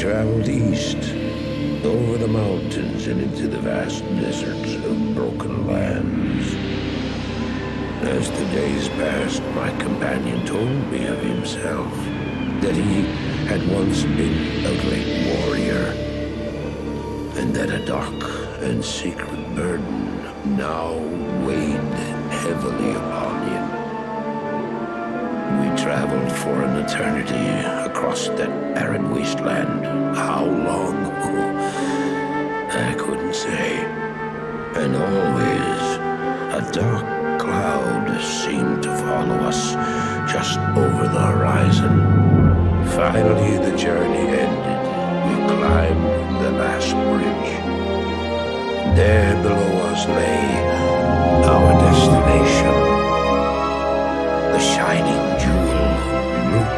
traveled east, over the mountains and into the vast deserts of broken lands. As the days passed, my companion told me of himself, that he had once been a great warrior, and that a dark and secret burden now weighed heavily upon him. We traveled for an eternity across that arid wasteland. How long? I couldn't say. And always, a dark cloud seemed to follow us just over the horizon. Finally, the journey ended. We climbed the last bridge. There below us lay our destination. The shining jewel, Root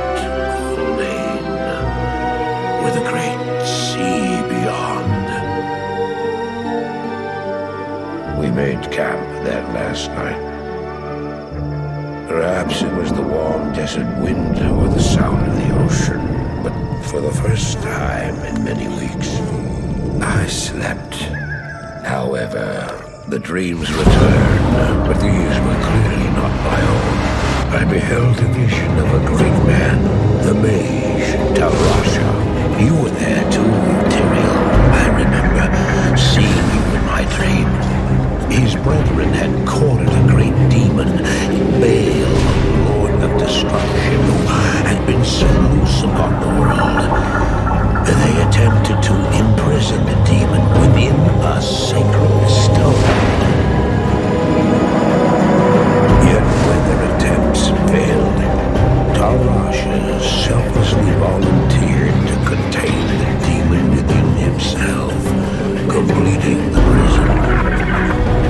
Lane, with a great sea beyond. We made camp that last night. Perhaps it was the warm desert wind or the sound of the ocean, but for the first time in many weeks, I slept. However, the dreams returned, but these were clearly not my own. I beheld a vision of a great man, the mage, Talrasha. You were there too, Tyrael. I remember seeing you in my dream. His brethren had cornered a great demon, Baal, Lord of Destruction, who had been set loose upon the world. They attempted to imprison the demon within a sacred stone. Yet when their attempts failed, Talrasha selflessly volunteered to contain the demon within himself, completing the prison.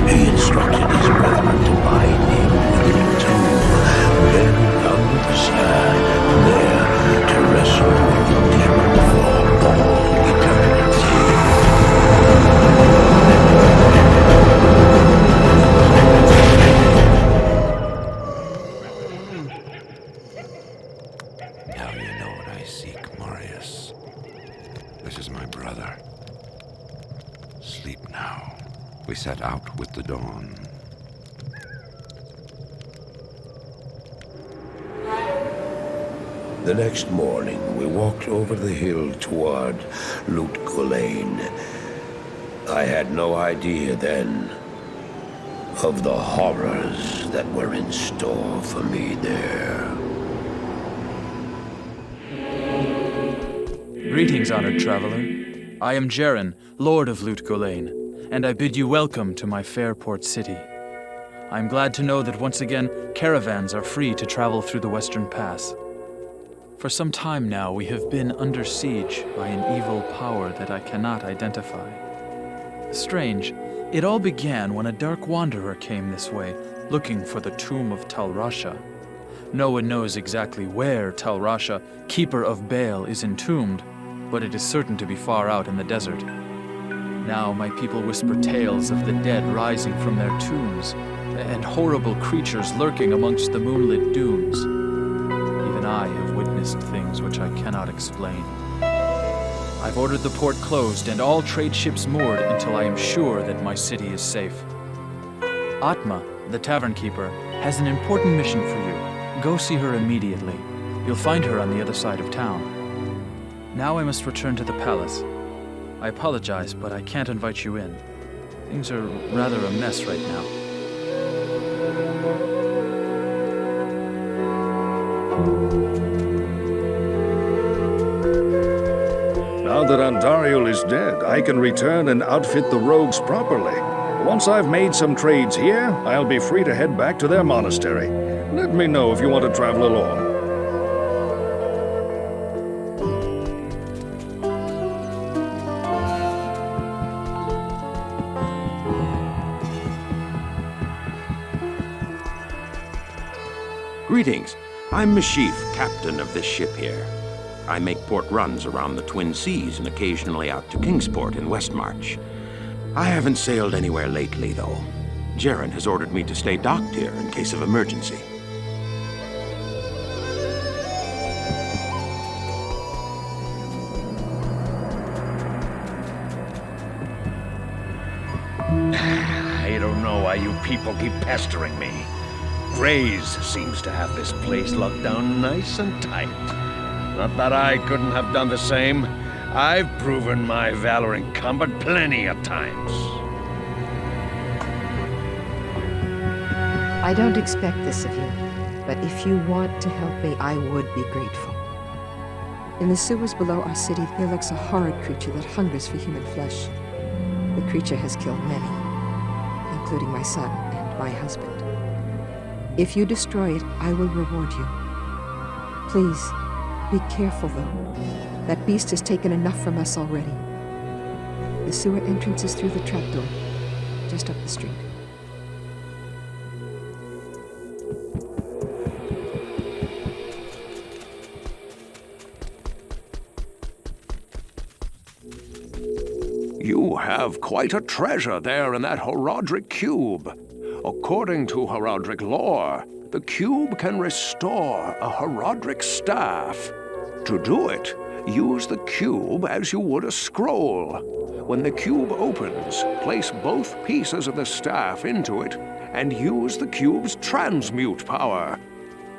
He instructed his brethren to bind him within a tomb, buried under the sky, there to wrestle with the demon for all eternity. Now you know what I seek, Marius. This is my brother. Sleep now. We set out with the dawn. The next morning, we walked over the hill toward Lut Gholein. I had no idea then of the horrors that were in store for me there. Greetings, honored traveler. I am Jaren, Lord of Lut Gholein, and I bid you welcome to my fair port city. I am glad to know that once again, caravans are free to travel through the Western Pass. For some time now, we have been under siege by an evil power that I cannot identify. Strange, it all began when a dark wanderer came this way, looking for the tomb of Talrasha. No one knows exactly where Talrasha, keeper of Baal, is entombed, but it is certain to be far out in the desert. Now my people whisper tales of the dead rising from their tombs, and horrible creatures lurking amongst the moonlit dunes. Even I have witnessed things which I cannot explain. I've ordered the port closed and all trade ships moored until I am sure that my city is safe. Atma, the tavern keeper, has an important mission for you. Go see her immediately. You'll find her on the other side of town. Now I must return to the palace. I apologize, but I can't invite you in. Things are rather a mess right now. Now that Andariel is dead, I can return and outfit the rogues properly. Once I've made some trades here, I'll be free to head back to their monastery. Let me know if you want to travel along. Greetings. I'm Mashif, captain of this ship here. I make port runs around the Twin Seas and occasionally out to Kingsport in Westmarch. I haven't sailed anywhere lately, though. Jaren has ordered me to stay docked here in case of emergency. know why you people keep pestering me. Grays seems to have this place locked down nice and tight. Not that I couldn't have done the same. I've proven my valor in combat plenty of times. I don't expect this of you, but if you want to help me, I would be grateful. In the sewers below our city, there lurks a horrid creature that hungers for human flesh. The creature has killed many, including my son and my husband. If you destroy it, I will reward you. Please, be careful though. That beast has taken enough from us already. The sewer entrance is through the trapdoor, just up the street. You have quite a treasure there in that Horodric cube. According to Horodric lore, the cube can restore a Horodric staff. To do it, use the cube as you would a scroll. When the cube opens, place both pieces of the staff into it and use the cube's transmute power.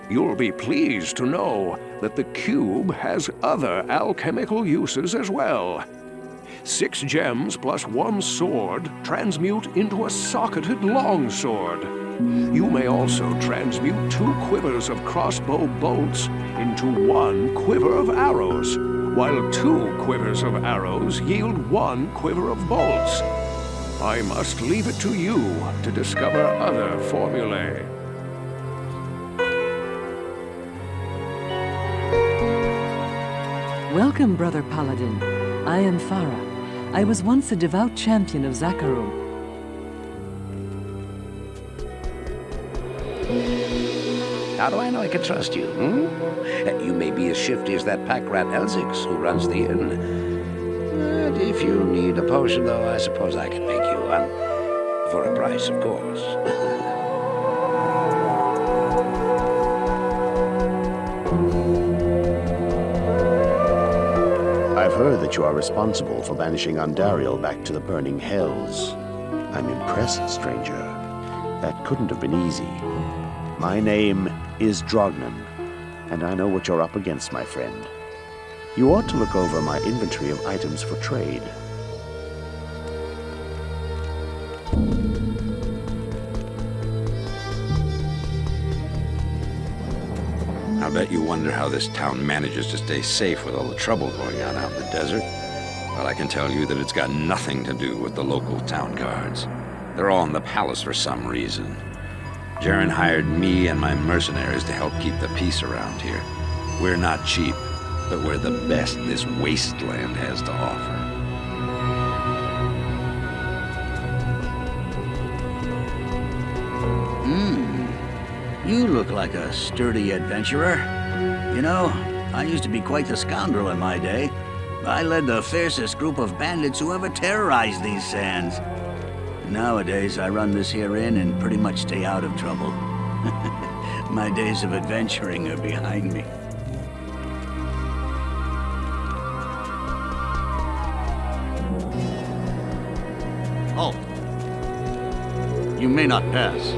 You'll be pleased to know that the cube has other alchemical uses as well. 6 gems plus 1 sword transmute into a socketed longsword. You may also transmute 2 quivers of crossbow bolts into 1 quiver of arrows, while 2 quivers of arrows yield 1 quiver of bolts. I must leave it to you to discover other formulae. Welcome, Brother Paladin. I am Farah. I was once a devout champion of Zakharum. How do I know I can trust you, You may be as shifty as that pack rat Elzix who runs the inn. But if you need a potion, though, I suppose I can make you one. For a price, of course. I've heard that you are responsible for banishing Andariel back to the burning hells. I'm impressed, stranger. That couldn't have been easy. My name is Drognan, and I know what you're up against, my friend. You ought to look over my inventory of items for trade. I bet you wonder how this town manages to stay safe with all the trouble going on out in the desert. Well, I can tell you that it's got nothing to do with the local town guards. They're all in the palace for some reason. Jaren hired me and my mercenaries to help keep the peace around here. We're not cheap, but we're the best this wasteland has to offer. You look like a sturdy adventurer. You know, I used to be quite the scoundrel in my day. I led the fiercest group of bandits who ever terrorized these sands. Nowadays, I run this here inn and pretty much stay out of trouble. My days of adventuring are behind me. Halt! You may not pass.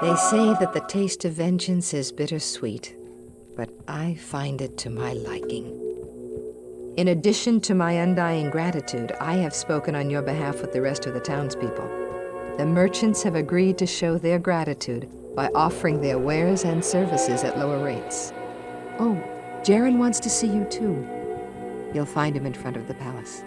They say that the taste of vengeance is bittersweet, but I find it to my liking. In addition to my undying gratitude, I have spoken on your behalf with the rest of the townspeople. The merchants have agreed to show their gratitude by offering their wares and services at lower rates. Oh, Jaren wants to see you too. You'll find him in front of the palace.